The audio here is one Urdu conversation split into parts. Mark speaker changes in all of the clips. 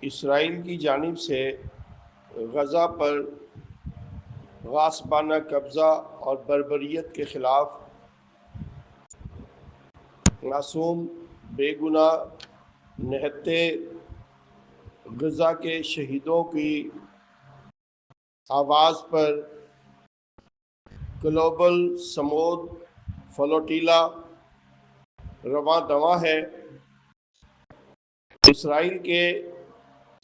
Speaker 1: اسرائیل کی جانب سے غزہ پر غاصبانہ قبضہ اور بربریت کے خلاف معصوم بے گناہ نہتے غزہ کے شہیدوں کی آواز پر گلوبل سمود فلوٹیلا رواں دواں ہے۔ اسرائیل کے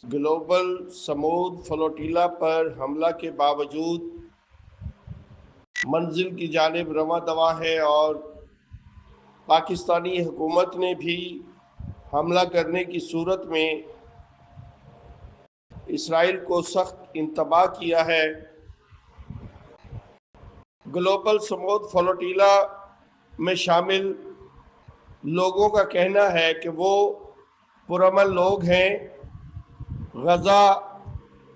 Speaker 1: گلوبل سمود فلوٹیلا پر حملہ کے باوجود منزل کی جانب رواں دواں ہے، اور پاکستانی حکومت نے بھی حملہ کرنے کی صورت میں اسرائیل کو سخت انتباہ کیا ہے۔ گلوبل سمود فلوٹیلا میں شامل لوگوں کا کہنا ہے کہ وہ پرامن لوگ ہیں، غزہ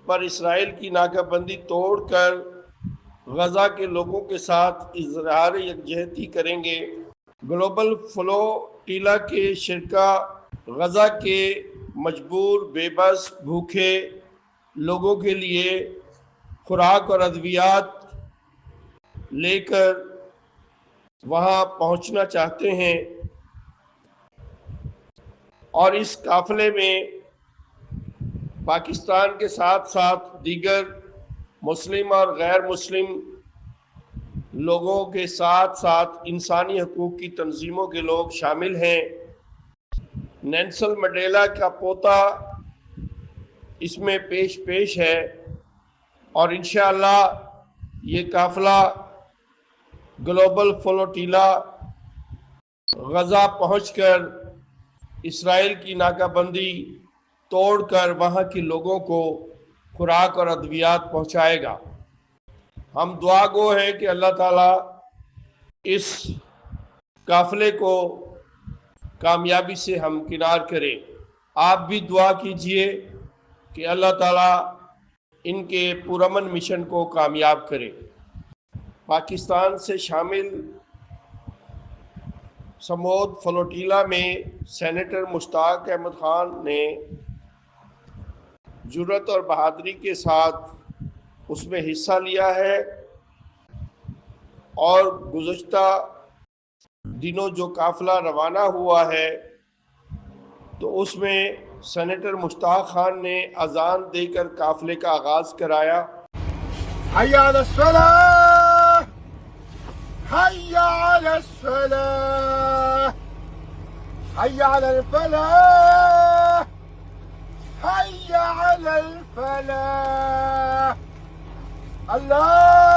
Speaker 1: پر اسرائیل کی ناکہ بندی توڑ کر غزہ کے لوگوں کے ساتھ اظہار یکجہتی کریں گے۔ گلوبل فلوٹیلا کے شرکا غزہ کے مجبور، بے بس، بھوکے لوگوں کے لیے خوراک اور ادویات لے کر وہاں پہنچنا چاہتے ہیں، اور اس قافلے میں پاکستان کے ساتھ ساتھ دیگر مسلم اور غیر مسلم لوگوں کے ساتھ ساتھ انسانی حقوق کی تنظیموں کے لوگ شامل ہیں۔ نیلسن منڈیلا کا پوتا اس میں پیش ہے، اور انشاءاللہ یہ قافلہ گلوبل فلوٹیلا غزہ پہنچ کر اسرائیل کی ناکہ بندی توڑ کر وہاں کے لوگوں کو خوراک اور ادویات پہنچائے گا۔ ہم دعا گو ہیں کہ اللہ تعالیٰ اس قافلے کو کامیابی سے ہمکنار کرے۔ آپ بھی دعا کیجئے کہ اللہ تعالیٰ ان کے پرامن مشن کو کامیاب کرے۔ پاکستان سے شامل سمود فلوٹیلا میں سینیٹر مشتاق احمد خان نے جرأت اور بہادری کے ساتھ اس میں حصہ لیا ہے، اور گزشتہ دنوں جو قافلہ روانہ ہوا ہے تو اس میں سینیٹر مشتاق خان نے اذان دے کر قافلے کا آغاز کرایا۔
Speaker 2: حي على الصلاة، حي على الصلاة، حي على الفلاح، حي على الفلاح، الله